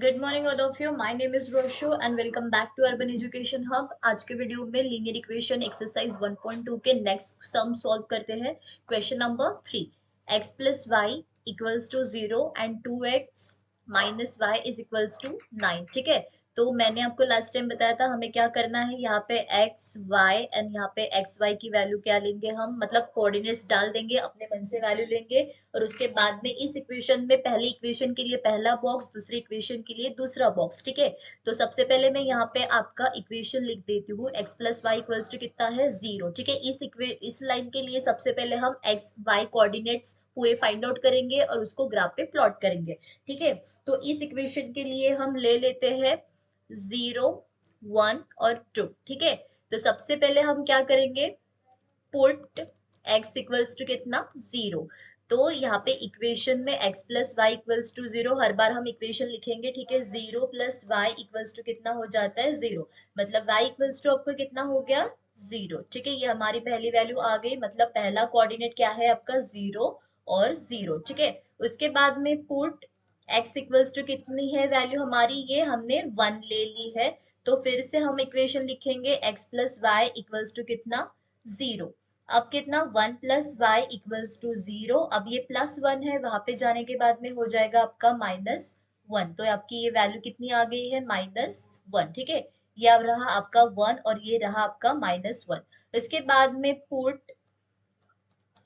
Good morning all of you. My name is रोशो and welcome back to Urban Education Hub. आज के video में linear equation exercise 1.2 के next sum solve करते हैं। Question number 3, x plus y equals to 0 and 2x minus y is equals to 9। ठीक है, तो मैंने आपको लास्ट टाइम बताया था हमें क्या करना है। यहाँ पे x y एंड यहाँ पे x y की वैल्यू क्या लेंगे हम, मतलब कोऑर्डिनेट्स डाल देंगे, अपने मन से वैल्यू लेंगे और उसके बाद में इस इक्वेशन में पहली इक्वेशन के लिए पहला बॉक्स, दूसरी इक्वेशन के लिए दूसरा बॉक्स। ठीक है, तो सबसे पहले मैं यहाँ पे आपका इक्वेशन लिख देती हूँ। X plus y equals to कितना है, 0। ठीक है, इस लाइन के लिए सबसे पहले हम एक्स वाई कोऑर्डिनेट्स पूरे फाइंड आउट करेंगे और उसको ग्राफ पे प्लॉट करेंगे। ठीक है, तो इस इक्वेशन के लिए हम ले लेते हैं 0, 1 और 2। ठीक है, तो सबसे पहले हम क्या करेंगे, पुट x इक्वल्स टू कितना, 0। तो यहाँ पे इक्वेशन में x plus y equals to 0 हर बार हम इक्वेशन लिखेंगे। ठीक है, 0 प्लस वाई इक्वल्स टू कितना हो जाता है, 0। मतलब y इक्वल्स टू आपको कितना हो गया, 0। ठीक है, ये हमारी पहली वैल्यू आ गई। मतलब पहला कोऑर्डिनेट क्या है आपका, 0 और 0। ठीक है, उसके बाद में पुट x इक्वल्स टू कितनी है वैल्यू हमारी, ये हमने 1 ले ली है। तो फिर से हम इक्वेशन लिखेंगे x plus y equals to कितना, 0। अब कितना, 1 प्लस वाई इक्वल्स टू 0। अब ये प्लस 1 है, वहां पे जाने के बाद में हो जाएगा आपका -1। तो आपकी ये वैल्यू कितनी आ गई है, -1। ठीक है, ये अब रहा आपका 1 और ये रहा आपका -1। इसके बाद में पुट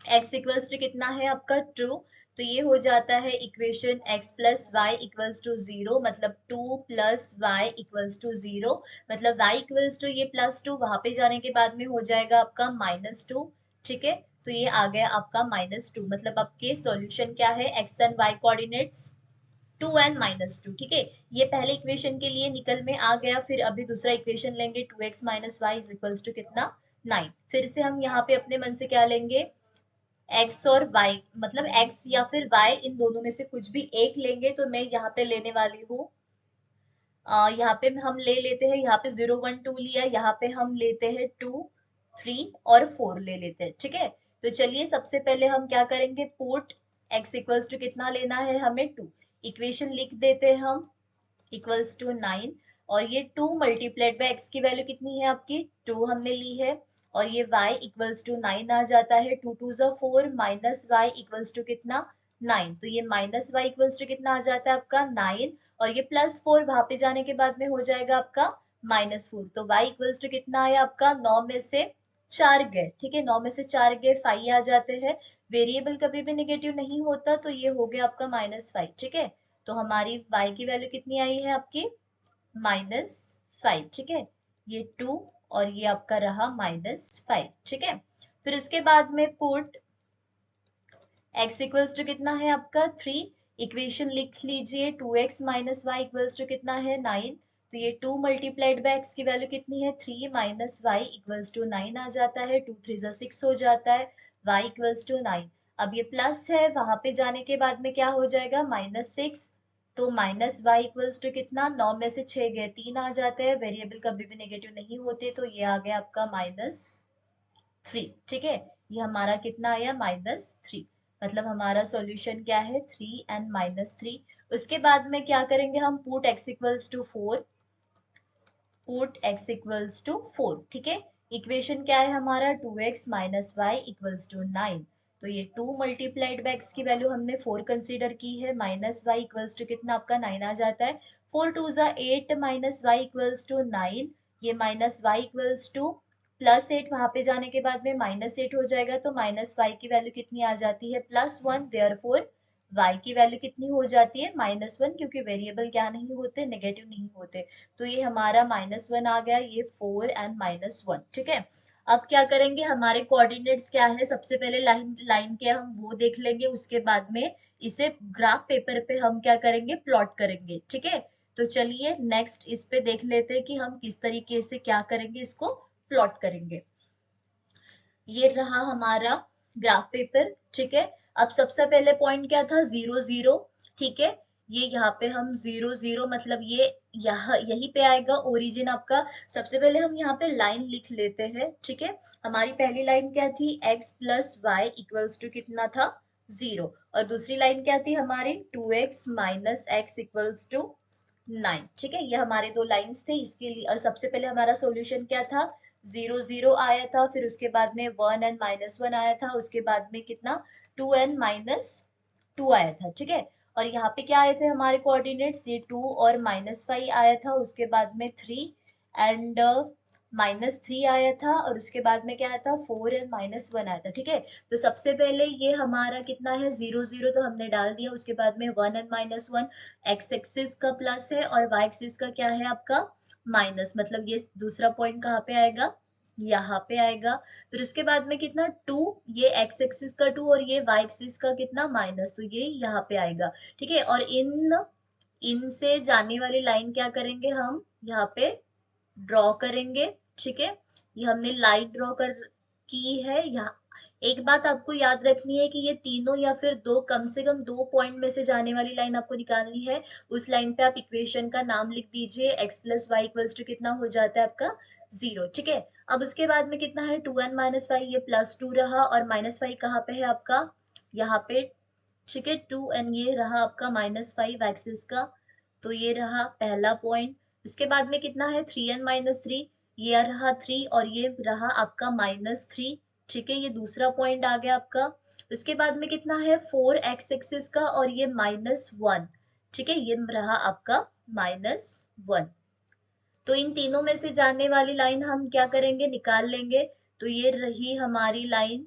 x इक्वल्स टू कितना है आपका, 2। तो ये हो जाता है equation x plus y equals to 0। मतलब 2 प्लस वाई इक्वल्स टू 0। मतलब y इक्वल्स टू ये +2, वहां पे जाने के बाद में हो जाएगा आपका -2। ठीक है, तो ये आ गया आपका -2। मतलब आपके सॉल्यूशन क्या है, x and y coordinates 2 and -2। ठीक है, ये पहले इक्वेशन के लिए निकल में आ गया। फिर अभी दूसरा इक्वेशन लेंगे, 2x minus y is equals to कितना, 9। फिर से हम यहाँ पे अपने मन से क्या लेंगे, एक्स और वाई, मतलब एक्स या फिर वाई, इन दोनों में से कुछ भी एक लेंगे। तो मैं यहाँ पे लेने वाली हूँ, यहाँ पे हम ले लेते हैं, यहाँ पे 0 1 2 लिया, यहाँ पे हम लेते हैं 2 3 और 4 ले लेते हैं। ठीक है, तो चलिए सबसे पहले हम क्या करेंगे, पुट x इक्वल्स टू कितना लेना है हमें, 2। इक्वेशन लिख देते हैं हम, इक्वल्स टू 9। और ये 2 मल्टीप्लाइड बाय x की वैल्यू कितनी है आपकी, 2 हमने ली है। और ये y इक्वल्स टू 9 आ जाता है, 2 2 ज़ा 4 माइनस वाई इक्वल्स टू कितना, 9। तो ये माइनस वाई इक्वल्स टू कितना आ जाता है आपका 9। और ये +4 वहां पे जाने के बाद में हो जाएगा आपका -4। तो y इक्वल्स टू कितना आया आपका, 9 में से 4 गए। ठीक है, 9 में से 4 गए, 5 आ जाते हैं। वेरिएबल कभी भी नेगेटिव नहीं होता, तो ये हो गया आपका -5। ठीक है, तो हमारी y की वैल्यू कितनी आई है आपकी, -5। ठीक है, ये 2 और ये आपका रहा -5। ठीक है, फिर उसके बाद में पुट x इक्वल्स टू कितना है आपका, 3। इक्वेशन लिख लीजिए, 2x minus y equals to कितना है, 9। तो ये 2 मल्टीप्लाइड बाय x की वैल्यू कितनी है, 3 माइनस वाई इक्वल्स टू 9 आ जाता है। 2 3 ज़ा 6 हो जाता है, y इक्वल्स टू 9। अब ये प्लस है, वहां पे जाने के बाद में क्या हो जाएगा, -6। तो माइनस वाई इक्वल्स टू कितना, 9 में से 6 गए, 3 आ जाते हैं। वेरिएबल कभी भी नेगेटिव नहीं होते, तो ये आ गया आपका -3। ठीक है, ये हमारा कितना आया, -3। मतलब हमारा सॉल्यूशन क्या है, 3 एंड -3। उसके बाद में क्या करेंगे हम, put x equals to 4। Put x equals to 4। ठीक है, इक्वेशन क्या है हमारा, 2x minus y equals to 9। तो ये 2 मल्टीप्लाइड बाय x की वैल्यू हमने 4 कंसीडर की है, माइनस वाई इक्वल्स टू कितना आपका 9 आ जाता है। 4 2 ज़ा 8 माइनस वाई इक्वल्स टू 9। ये माइनस वाई इक्वल्स टू +8, वहां पे जाने के बाद में -8 हो जाएगा। तो माइनस वाई की वैल्यू कितनी आ जाती है, +1। देयरफॉर y की वैल्यू कितनी हो जाती है, -1, क्योंकि वेरिएबल क्या नहीं होते, नेगेटिव नहीं होते। तो ये हमारा -1 आ गया, ये 4 एंड -1। ठीक है, अब क्या करेंगे, हमारे कोऑर्डिनेट्स क्या है, सबसे पहले लाइन लाइन के हम वो देख लेंगे। उसके बाद में इसे ग्राफ पेपर पे हम क्या करेंगे, प्लॉट करेंगे। ठीक है, तो चलिए नेक्स्ट इस पे देख लेते हैं कि हम किस तरीके से क्या करेंगे, इसको प्लॉट करेंगे। ये रहा हमारा ग्राफ पेपर। ठीक है, अब सबसे पहले पॉइंट क्या था, 0 0। ठीक है, ये यहाँ पे हम 0 0, मतलब ये यहाँ यहीं पे आएगा ओरिजिन आपका। सबसे पहले हम यहाँ पे लाइन लिख लेते हैं। ठीक है, हमारी पहली लाइन क्या थी, x plus y equals to कितना था, 0। और दूसरी लाइन क्या थी हमारी, 2x minus x equals to 9। ठीक है, ये हमारे दो लाइंस थे इसके लिए। और सबसे पहले हमारा सॉल्यूशन क्या था, 0 0 आया था, फिर उसके बाद में 1 n - 1 आया था, उसके बाद में कितना 2n - 2 आया था। ठीक है, और यहाँ पे क्या आए थे हमारे कोऑर्डिनेट्स, ये 2 और -5 आया था, उसके बाद में 3 एंड -3 आया था, और उसके बाद में क्या आया था 4 एंड -1 आया था। ठीक है, तो सबसे पहले ये हमारा कितना है 0 0, तो हमने डाल दिया। उसके बाद में 1 n - 1 एक्स एक्सिस का प्लस है और वाई एक्सिस का क्या है आपका माइनस, मतलब ये दूसरा पॉइंट कहाँ पे आएगा, यहाँ पे आएगा। फिर उसके बाद में कितना 2, ये एक्स एक्सिस का 2 और ये वाई एक्सिस का कितना माइनस, तो ये यहाँ पे आएगा। ठीक है, और इन से जाने वाली लाइन क्या करेंगे हम यहाँ पे ड्रॉ करेंगे। ठीक है, ये हमने लाइन ड्रॉ कर की है यहाँ। एक बात आपको याद रखनी है कि ये तीनों या फिर दो, कम से कम दो पॉइंट में से जाने वाली लाइन आपको निकालनी है। उस लाइन पे आप इक्वेशन का नाम लिख दीजिए, x plus y equals to कितना हो जाता है आपका 0। ठीक है, अब उसके बाद में कितना है 2n - 5, ये +2 रहा, और -5 कहाँ पे है आपका यहाँ पे। ठीक है, 2n ये रहा आपका -5 एक्सिस का, तो ये रहा पहला पॉइंट। इसके बाद में कितना है 3n - 3, ये रहा 3 और ये रहा आपका -3। ठीक है, ये दूसरा पॉइंट आ गया आपका। उसके बाद में कितना है 4 एक्स एक्सिस का और ये -1। ठीक है, ये रहा आपका -1। तो इन तीनों में से जाने वाली लाइन हम क्या करेंगे निकाल लेंगे। तो ये रही हमारी लाइन,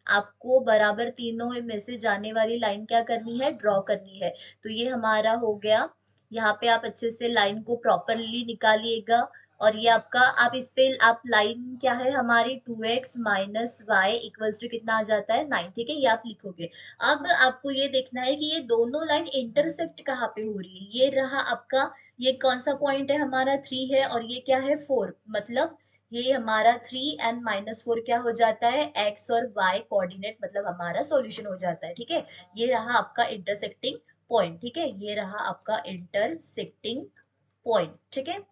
आपको बराबर तीनों में से जाने वाली लाइन क्या करनी है ड्रॉ करनी है। तो ये हमारा हो गया, यहाँ पे आप अच्छे से लाइन को प्रॉपरली निकालिएगा। और ये आपका, आप इस पे आप लाइन क्या है हमारी 2x - y इक्वल्स टू कितना आ जाता है 9। ठीक है, ये आप लिखोगे। अब आपको ये देखना है कि ये दोनों लाइन इंटरसेक्ट कहाँ पे हो रही है। ये रहा आपका, ये कौन सा पॉइंट है हमारा 3 है, और ये क्या है 4, मतलब ये हमारा 3 एंड -4 क्या हो जाता है x और y कोऑर्डिनेट, मतलब हमारा सॉल्यूशन हो जाता है। ठीक है, ये रहा आपका इंटरसेक्टिंग पॉइंट। ठीक है, ये रहा आपका इंटरसेक्टिंग पॉइंट। ठीक है,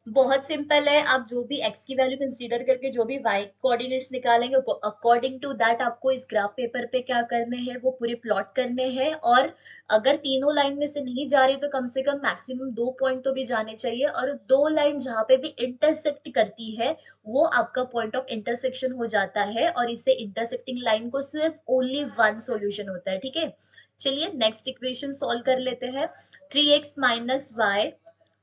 बहुत सिंपल है। आप जो भी x की वैल्यू कंसीडर करके जो भी y कोऑर्डिनेट्स निकालेंगे, अकॉर्डिंग टू दैट आपको इस ग्राफ पेपर पे क्या करने हैं वो पूरे प्लॉट करने हैं। और अगर तीनों लाइन में से नहीं जा रही तो कम से कम मैक्सिमम दो पॉइंट तो भी जाने चाहिए, और दो लाइन जहां पे भी इंटरसेक्ट करती है वो आपका पॉइंट ऑफ इंटरसेक्शन हो जाता है, और इससे इंटरसेक्टिंग लाइन को सिर्फ ओनली वन सोल्यूशन होता है। ठीक है, चलिए नेक्स्ट इक्वेशन सॉल्व कर लेते हैं। 3x - y,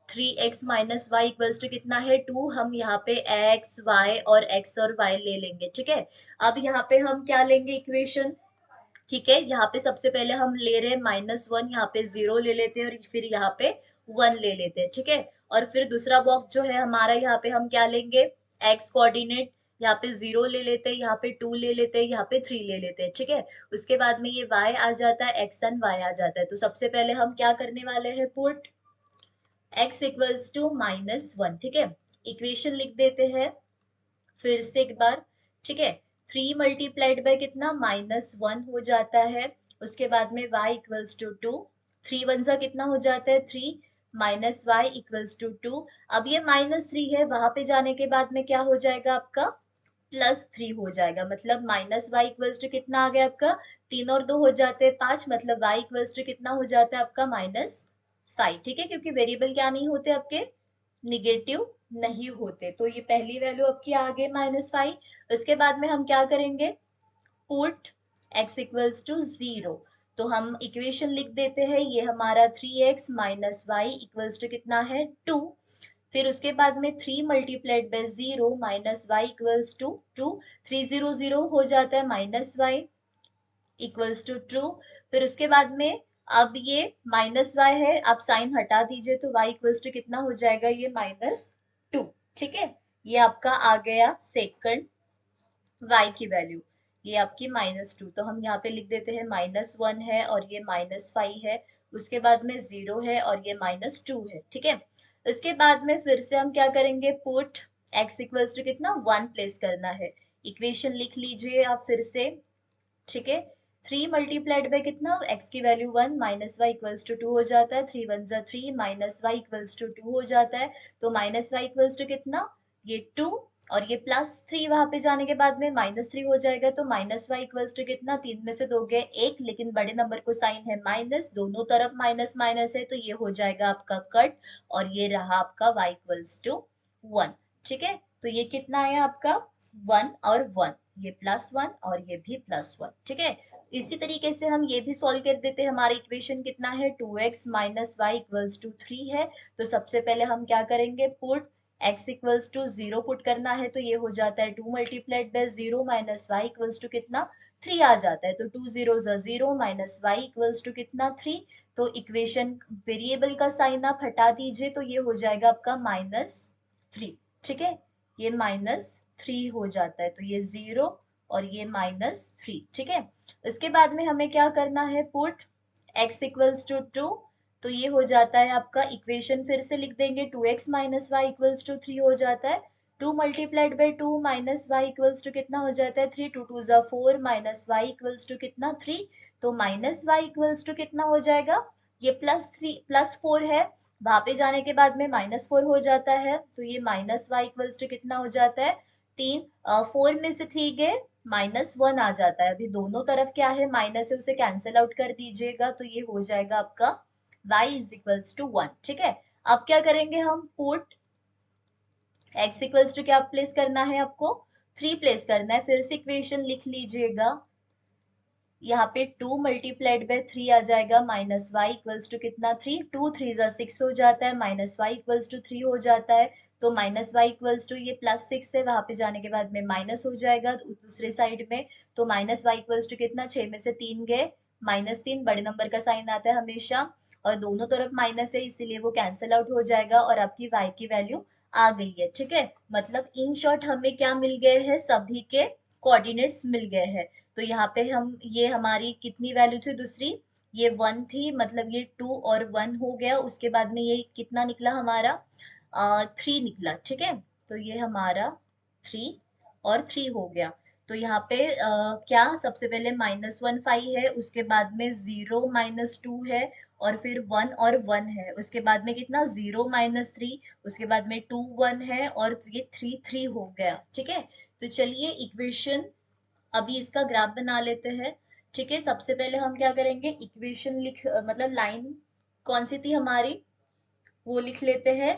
3x - y equals to कितना है 2। हम यहाँ पे x और y ले लेंगे। ठीक है, अब यहाँ पे हम क्या लेंगे इक्वेशन। ठीक है, यहाँ पे सबसे पहले हम ले रहे हैं -1, यहाँ पे 0 ले लेते हैं और फिर यहाँ पे 1 ले लेते हैं। ठीक है, और फिर दूसरा बॉक्स जो है हमारा, यहाँ पे हम क्या लेंगे x कोऑर्डिनेट, यहाँ पे 0 ले लेते हैं, यहाँ पे 2 ले लेते हैं, यहाँ पे 3 ले लेते हैं। ठीक है, उसके बाद में ये y आ जाता है, x एंड y आ जाता है। तो सबसे पहले हम क्या करने वाले हैं, पुट x इक्वल्स टू -1। ठीक है, इक्वेशन लिख देते हैं फिर से एक बार। ठीक है, 3 मल्टीप्लाइड बाय कितना -1 हो जाता है। उसके बाद में y इक्वल्स टू 2, 3 वन जा कितना हो जाता है 3, -y इक्वल्स टू 2। अब ये -3 है, वहां पे जाने के बाद में क्या हो जाएगा आपका +3 हो जाएगा, मतलब -y इक्वल्स टू कितना आ गया आपका 3 और 2 हो जाते हैं 5, मतलब y इक्वल्स टू कितना हो जाता है आपका -5। ठीक है, क्योंकि वेरिएबल क्या नहीं होते आपके निगेटिव नहीं होते। तो ये पहली वैल्यू आपकी आ गई -5। उसके बाद में हम क्या करेंगे, पुट x इक्वल्स टू 0। तो हम इक्वेशन लिख देते हैं, ये हमारा 3x - y इक्वल्स टू कितना है 2। फिर उसके बाद में 3 multiplied by 0 -y equals to 2, 3 0 0 हो जाता है -y इक्वल्स टू ट्रू। फिर उसके बाद में अब ये -y है, आप साइन हटा दीजिए तो y इक्वल्स टू कितना हो जाएगा ये -2। ठीक है, ये आपका आ गया सेकंड y की वैल्यू, ये आपकी -2। तो हम यहाँ पे लिख देते हैं -1 है और ये -5 है, उसके बाद में 0 है और ये -2 है। ठीक है, उसके बाद में फिर से हम क्या करेंगे, पुट x इक्वल्स टू कितना 1 प्लेस करना है। इक्वेशन लिख लीजिए आप फिर से। ठीक है, 3 मल्टीप्लाइड बाय कितना x की वैल्यू 1, -y इक्वल्स टू 2 हो जाता है, 3 1 जा 3 -y इक्वल्स टू 2 हो जाता है। तो -y इक्वल्स टू कितना, ये 2 और ये +3 वहां पे जाने के बाद में -3 हो जाएगा, तो -y इक्वल्स टू कितना, 3 में से 2 गए 1, लेकिन बड़े नंबर को साइन है माइनस, दोनों तरफ माइनस माइनस है, तो ये हो जाएगा आपका कट, और ये रहा आपका y इक्वल्स टू 1। ठीक है, तो ये कितना है आपका 1 और 1, ये +1 और ये भी +1। ठीक है, इसी तरीके से हम ये भी सॉल्व कर देते हैं। हमारा इक्वेशन कितना है, 2x - y इक्वल्स टू 3 है। तो सबसे पहले हम क्या करेंगे, put x equals to 0 put करना है, तो ये हो जाता है 2 multiplied by 0 minus y equals to कितना, 3 आ जाता है। तो 2 0 0 माइनस y इक्वल्स टू कितना, 3। तो इक्वेशन वेरिएबल का साइन आप हटा दीजिए, तो ये हो जाएगा आपका -3। ठीक है, ये -3 हो जाता है, तो ये 0 और ये -3। ठीक है, इसके बाद में हमें क्या करना है, पुट x इक्वल्स टू 2, तो ये हो जाता है आपका, इक्वेशन फिर से लिख देंगे, 2x - y इक्वल्स टू 3 हो जाता है। 2 multiplied by 2 minus y equals to कितना हो जाता है, 3, 2 2 जा 4 माइनस वाई इक्वल्स टू कितना, 3। तो माइनस वाई इक्वल्स टू कितना हो जाएगा, ये +4 है, वहां पे जाने के बाद में -4 हो जाता है, तो ये माइनस वाई इक्वल्स टू कितना हो जाता है, 3। 4 में से 3 गए, -1 आ जाता है। अभी दोनों तरफ क्या है, माइनस है, उसे कैंसिल आउट कर दीजिएगा, तो ये हो जाएगा आपका y इज इक्वल्स टू 1। ठीक है, अब क्या करेंगे हम, पुट x इक्वल्स टू क्या प्लेस करना है आपको, 3 प्लेस करना है। फिर से इक्वेशन लिख लीजिएगा, यहाँ पे 2 मल्टीप्लाइड बाय 3 आ जाएगा, माइनस वाई इक्वल्स टू कितना, 3, 2 3 जा 6 हो जाता है, माइनस वाई इक्वल्स टू 3 हो जाता है। तो माइनस वाई इक्वल्स टू ये +6 है, वहां पे जाने के बाद में माइनस हो जाएगा दूसरे साइड में। तो माइनस वाई इक्वल्स टू कितना, 6 में से 3 गए, -3, बड़े नंबर का साइन आता है हमेशा, और दोनों तरफ माइनस है, इसीलिए वो कैंसिल आउट हो जाएगा, और आपकी y की वैल्यू आ गई है। ठीक है, मतलब इन शॉर्ट हमें क्या मिल गए हैं, सभी के कोऑर्डिनेट्स मिल गए हैं। तो यहाँ पे हम, ये हमारी कितनी वैल्यू थी, दूसरी ये 1 थी, मतलब ये 2 और 1 हो गया, उसके बाद में ये कितना निकला हमारा, 3 निकला। ठीक है, तो ये हमारा 3 और 3 हो गया। तो यहाँ पे क्या, सबसे पहले -1 5 है, उसके बाद में 0 -2 है, और फिर 1 और 1 है, उसके बाद में कितना, 0 -3, उसके बाद में 2 1 है, और ये 3 3 हो गया। ठीक है, तो चलिए इक्वेशन, अभी इसका ग्राफ बना लेते हैं। ठीक है, सबसे पहले हम क्या करेंगे, इक्वेशन मतलब लाइन कौन सी थी हमारी, वो लिख लेते हैं।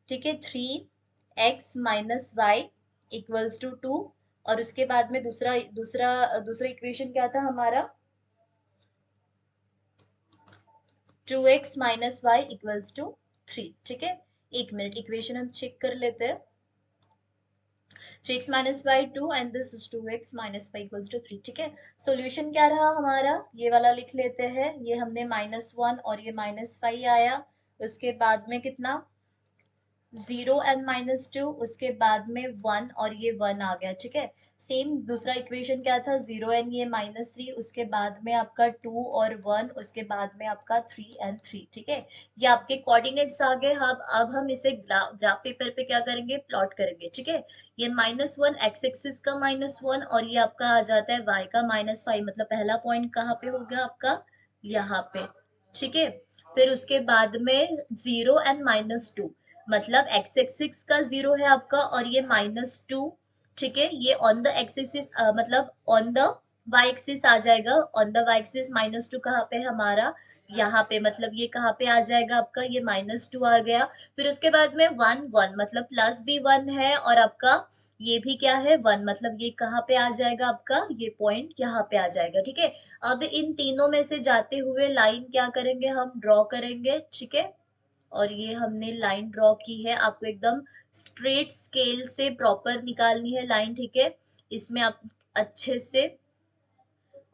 ठीक है, 3x - y इक्वल्स टू 2, और उसके बाद में दूसरा दूसरा दूसरा इक्वेशन क्या था हमारा, 2x - y इक्वल्स टू 3। ठीक है, एक मिनट, इक्वेशन हम चेक कर लेते हैं। 3x - y 2 and this is 2x - y equals to 3। ठीक है, सॉल्यूशन क्या रहा हमारा, ये वाला लिख लेते हैं। ये हमने -1 और ये -5 आया, उसके बाद में कितना, 0 and -2, उसके बाद में 1 और ये 1 आ गया। ठीक है, सेम दूसरा इक्वेशन क्या था, 0 and ये -3, उसके बाद में आपका 2 और 1, उसके बाद में आपका 3 and 3। ठीक है, ये आपके कोऑर्डिनेट्स आ गए। अब हम इसे ग्राफ पेपर पे क्या करेंगे, प्लॉट करेंगे। ठीक है, ये -1 एक्स एक्सिस का -1, और ये आपका आ जाता है y का -5, मतलब पहला पॉइंट कहाँ पे होगा आपका, यहाँ पे। ठीक है, फिर उसके बाद में 0 and -2, मतलब एक्स एक्सिस का 0 है आपका, और ये -2। ठीक है, ये ऑन द एक्सिस, मतलब ऑन द वाई एक्सिस आ जाएगा। ऑन द वाई एक्सिस -2 कहाँ पे हमारा, यहाँ पे, मतलब ये कहाँ पे आ जाएगा आपका, ये -2 आ गया। फिर उसके बाद में 1 1, मतलब प्लस भी 1 है, और आपका ये भी क्या है, 1, मतलब ये कहाँ पे आ जाएगा आपका, ये पॉइंट यहाँ पे आ जाएगा। ठीक है, अब इन तीनों में से जाते हुए लाइन क्या करेंगे, हम ड्रॉ करेंगे। ठीक है, और ये हमने लाइन ड्रॉ की है, आपको एकदम स्ट्रेट स्केल से प्रॉपर निकालनी है लाइन। ठीक है, इसमें आप अच्छे से,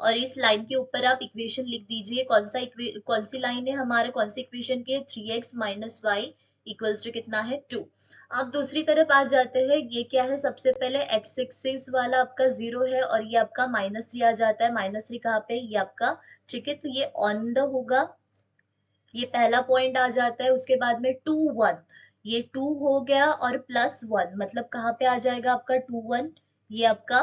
और इस लाइन के ऊपर आप इक्वेशन लिख दीजिए, कौन सी लाइन है हमारे, कौन सी इक्वेशन की है, 3x - y इक्वल्स टू कितना है, 2। अब दूसरी तरफ आ जाते हैं, ये क्या है, सबसे पहले एक्स एक्सिस वाला आपका 0 है, और ये आपका -3 आ जाता है। -3 कहाँ पे, ये आपका। ठीक है, तो ये ऑन द होगा, ये पहला पॉइंट आ जाता है। उसके बाद में 2 1, ये 2 हो गया, और +1, मतलब कहाँ पे आ जाएगा आपका 2 1, ये आपका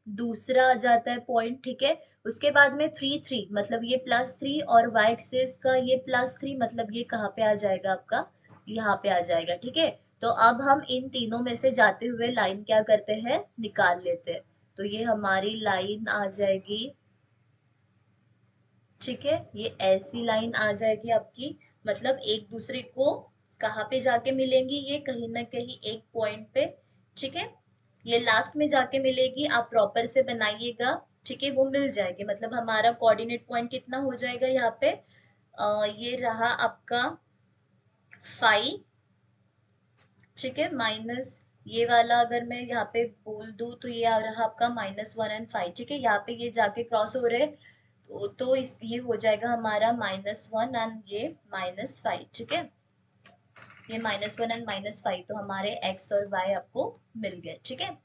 दूसरा आ जाता है पॉइंट। ठीक है, उसके बाद में 3 3, मतलब ये +3, और y एक्सिस का ये +3, मतलब ये कहाँ पे आ जाएगा आपका, यहाँ पे आ जाएगा। ठीक है, तो अब हम इन तीनों में से जाते हुए लाइन क्या करते हैं, निकाल लेते हैं। तो ये हमारी लाइन आ जाएगी, ठीक है, ये ऐसी लाइन आ जाएगी आपकी, मतलब एक दूसरे को कहाँ पे जाके मिलेंगी, ये कहीं ना कहीं एक पॉइंट पे, ठीक है। ये लास्ट में जाके मिलेगी, आप प्रॉपर से बनाइएगा, ठीक है, वो मिल जाएगी। मतलब हमारा कोऑर्डिनेट पॉइंट कितना हो जाएगा यहाँ पे, ये रहा आपका 5, ठीक है, माइनस ये वाला अगर मैं यहाँ पे बोल दूं तो ये आ रहा आपका -1 और 5, ठीक है। यहाँ पे ये जाके क्रॉस हो रहे, तो इस ये हो जाएगा हमारा -1 एंड ये -5, ठीक है। ये -1 एंड -5 तो हमारे x और y आपको मिल गए, ठीक है।